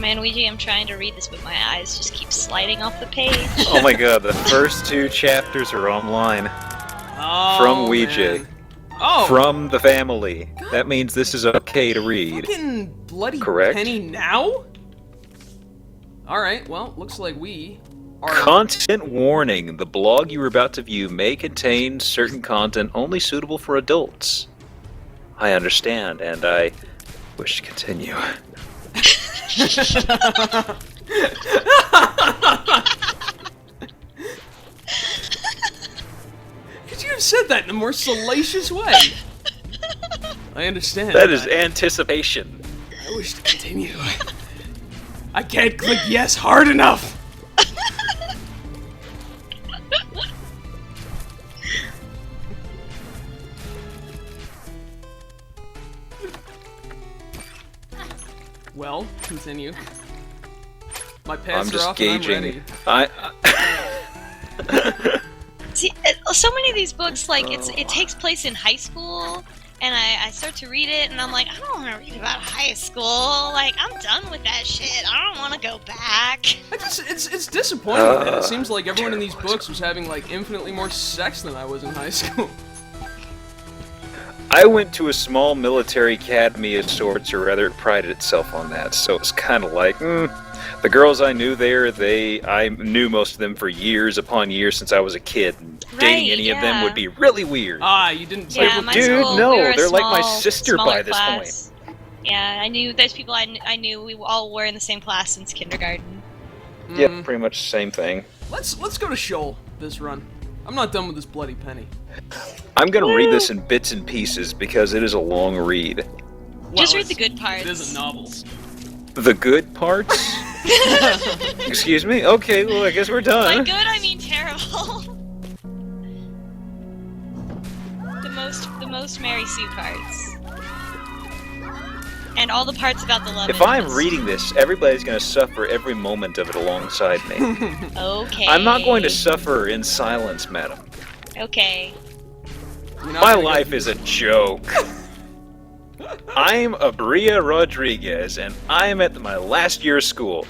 Man, Ouija, I'm trying to read this, but my eyes just keep sliding off the page. Oh my god, the first 2 chapters are online. Oh, From Ouija. man. Oh! From the family. That means this is okay to read. Fucking bloody Correct? penny now? Alright, well, looks like we are... Content warning. The blog you are about to view may contain certain content only suitable for adults. I understand, and I wish to continue. Could you have said that in a more salacious way? I understand. That is anticipation. I wish to continue. I can't click yes hard enough! Well, continue. My pants I'm are just off gauging. and I'm ready. See, so many of these books, like, it takes place in high school, and I start to read it, and I'm like, I don't want to read about high school. Like, I'm done with that shit. I don't want to go back. It's disappointing, man. It seems like everyone in these books was having, like, infinitely more sex than I was in high school. I went to a small military academy of sorts, or rather it prided itself on that, so it's kind of like, the girls I knew there, I knew most of them for years upon years since I was a kid, and dating any of them would be really weird. Ah, you didn't say Yeah, my dude, school, no, we were a they're like my small- sister smaller by this class. Yeah, I knew those people. I knew we all were in the same class since kindergarten. Yep, pretty much the same thing. Let's go to Shoal this run. I'm not done with this bloody penny. I'm gonna read this in bits and pieces because it is a long read. Just Well, read the good parts. It is a novel. The good parts? Excuse me? Okay, well I guess we're By done. good, I mean terrible. the most Mary Sue parts. And all the parts about the love If I'm interest. reading this, everybody's gonna suffer every moment of it alongside me. Okay. I'm not going to suffer in silence, madam. Okay. You're not My gonna life get- is a joke. I'm Abria Rodriguez, and I am at my last year of school.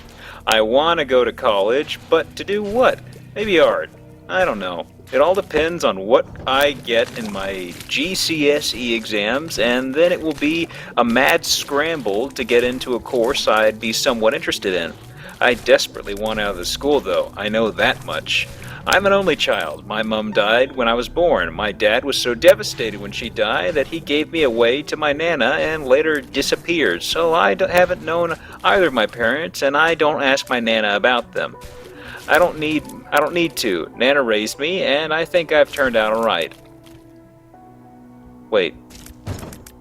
I want to go to college, but to do what? Maybe art. I don't know. It all depends on what I get in my GCSE exams, and then it will be a mad scramble to get into a course I'd be somewhat interested in. I desperately want out of the school, though. I know that much. I'm an only child. My mom died when I was born. My dad was so devastated when she died that he gave me away to my Nana and later disappeared. So I haven't known either of my parents, and I don't ask my Nana about them. I don't need to. Nana raised me, and I think I've turned out all right. Wait.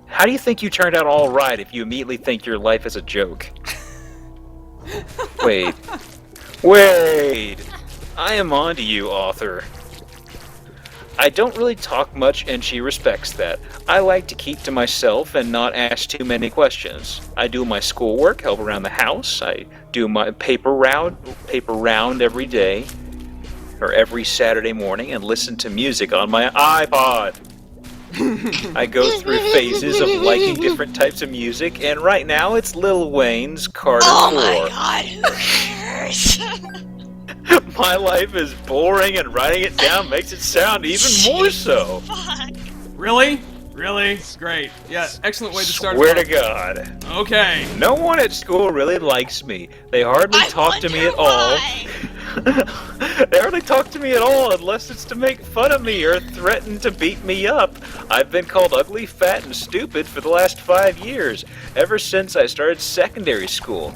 How do you think you turned out all right if you immediately think your life is a joke? Wait. Wait! I am on to you, author. I don't really talk much, and she respects that. I like to keep to myself and not ask too many questions. I do my schoolwork, help around the house. I do my paper round every day, or every Saturday morning, and listen to music on my iPod. I go through phases of liking different types of music, and right now it's Lil Wayne's Carter 4. Oh my god, who cares? My life is boring, and writing it down makes it sound even more so. Fuck. Really? Really? Great. Yeah, excellent way to start. Swear to God. Okay. No one at school really likes me. They hardly talk to me at all. They hardly talk to me at all unless it's to make fun of me or threaten to beat me up. I've been called ugly, fat, and stupid for the last 5 years, ever since I started secondary school.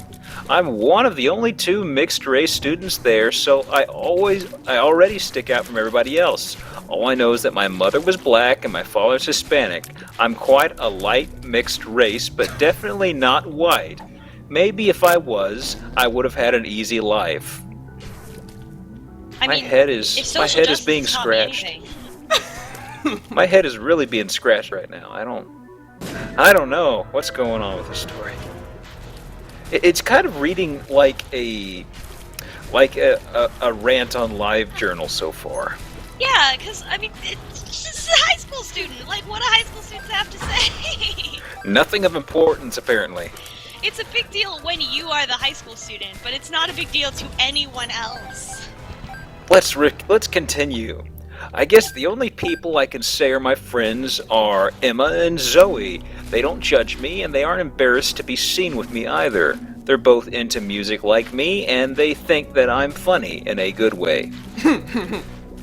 I'm one of the only 2 mixed-race students there, so I already stick out from everybody else. All I know is that my mother was black and my father's Hispanic. I'm quite a light mixed race, but definitely not white. Maybe if I was, I would have had an easy life. I My mean, head if is social justice being taught me scratched. anything. My head is really being scratched right now. I don't know what's going on with this story. It's kind of reading like a rant on LiveJournal so far. Yeah, because, I mean, it's just a high school student. Like, what do high school students have to say? Nothing of importance, apparently. It's a big deal when you are the high school student, but it's not a big deal to anyone else. Let's continue. I guess the only people I can say are my friends are Emma and Zoe. They don't judge me, and they aren't embarrassed to be seen with me either. They're both into music like me, and they think that I'm funny in a good way.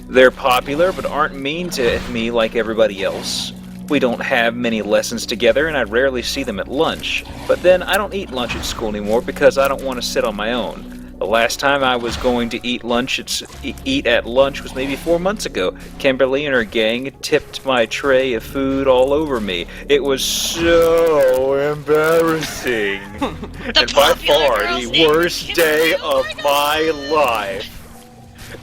They're popular, but aren't mean to me like everybody else. We don't have many lessons together, and I rarely see them at lunch. But then I don't eat lunch at school anymore because I don't want to sit on my own. The last time I was going to eat at lunch was maybe 4 months ago. Kimberly and her gang tipped my tray of food all over me. It was so embarrassing. And by far the worst day of my life.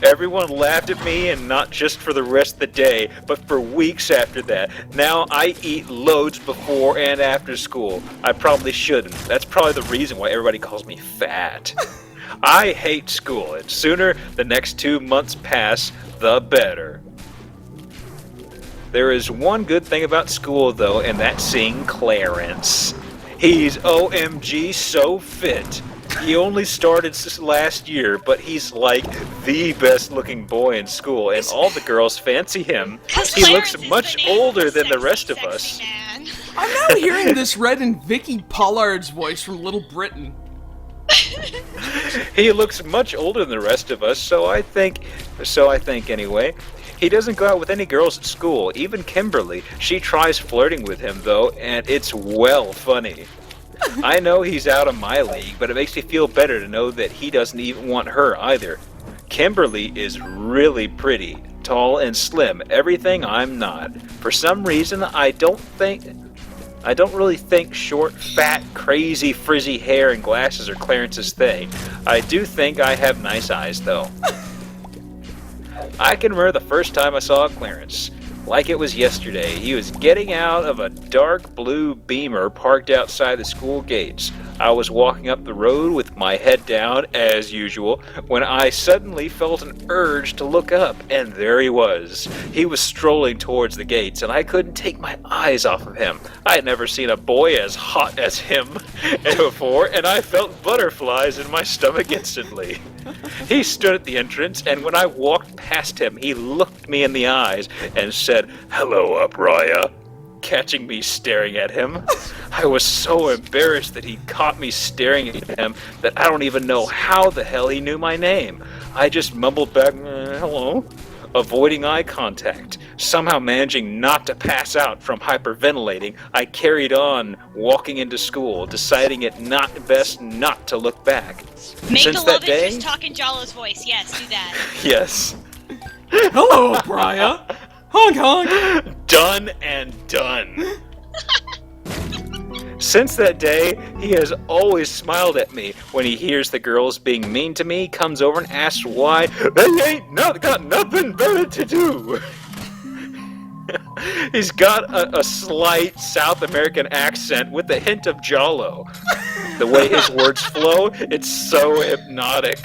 Everyone laughed at me, and not just for the rest of the day, but for weeks after that. Now I eat loads before and after school. I probably shouldn't. That's probably the reason why everybody calls me fat. I hate school, and sooner the next 2 months pass, the better. There is one good thing about school, though, and that's seeing Clarence. He's OMG so fit. He only started last year, but he's like the best looking boy in school, and all the girls fancy him. He looks much older than the rest of us. Man. I'm now hearing this read in Vicky Pollard's voice from Little Britain. He looks much older than the rest of us, so I think anyway. He doesn't go out with any girls at school, even Kimberly. She tries flirting with him, though, and it's well funny. I know he's out of my league, but it makes me feel better to know that he doesn't even want her either. Kimberly is really pretty, tall and slim, everything I'm not. For some reason, I don't really think short, fat, crazy, frizzy hair and glasses are Clarence's thing. I do think I have nice eyes, though. I can remember the first time I saw Clarence. Like it was yesterday. He was getting out of a dark blue Beamer parked outside the school gates. I was walking up the road with my head down, as usual, when I suddenly felt an urge to look up, and there he was. He was strolling towards the gates, and I couldn't take my eyes off of him. I had never seen a boy as hot as him before, and I felt butterflies in my stomach instantly. He stood at the entrance, and when I walked past him, he looked me in the eyes and said, "Hello, Upriah," catching me staring at him. I was so embarrassed that he caught me staring at him that I don't even know how the hell he knew my name. I just mumbled back, "Hello," avoiding eye contact. Somehow managing not to pass out from hyperventilating, I carried on walking into school, deciding it best not to look back. Make Since the that love day, interest talk in Jalo's voice. Yes, do that. yes. Hello, Brian. Honk honk. Done and done. Since that day, he has always smiled at me. When he hears the girls being mean to me, comes over and asks why. They ain't got nothing better to do. He's got a slight South American accent with a hint of Jalo. The way his words flow, it's so hypnotic.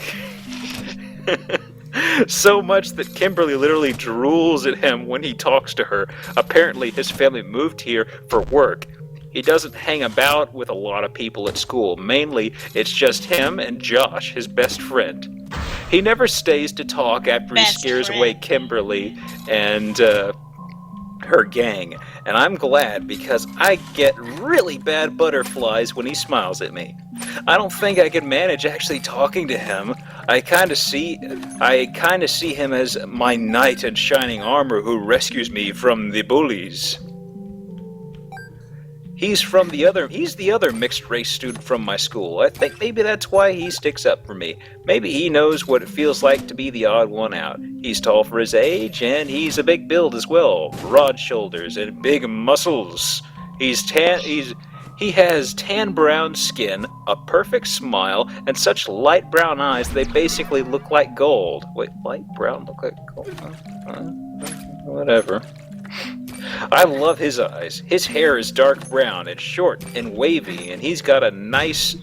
So much that Kimberly literally drools at him when he talks to her. Apparently, his family moved here for work. He doesn't hang about with a lot of people at school. Mainly, it's just him and Josh, his best friend. He never stays to talk after he scares away Kimberly and her gang. And I'm glad, because I get really bad butterflies when he smiles at me. I don't think I can manage actually talking to him. I kind of see him as my knight in shining armor who rescues me from the bullies. He's the other mixed race student from my school. I think maybe that's why he sticks up for me. Maybe he knows what it feels like to be the odd one out. He's tall for his age, and he's a big build as well. Broad shoulders and big muscles. He has tan brown skin, a perfect smile, and such light brown eyes they basically look like gold. Wait, light brown look like gold? Whatever. I love his eyes. His hair is dark brown and short and wavy, and he's got a nice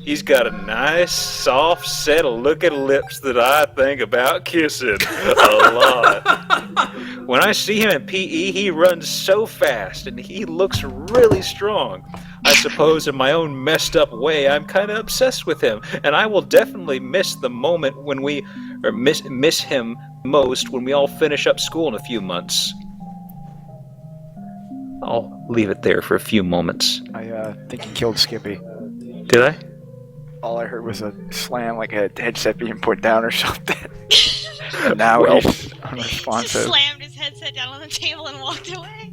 soft set of looking lips that I think about kissing a lot. When I see him in PE, he runs so fast and he looks really strong. I suppose in my own messed up way, I'm kind of obsessed with him, and I will definitely miss the moment when we, or miss him most when we all finish up school in a few months. I'll leave it there for a few moments. I think he killed Skippy. Did I? All I heard was a slam, like a headset being put down or something. Now Well, he's He just unresponsive. slammed his headset down on the table and walked away.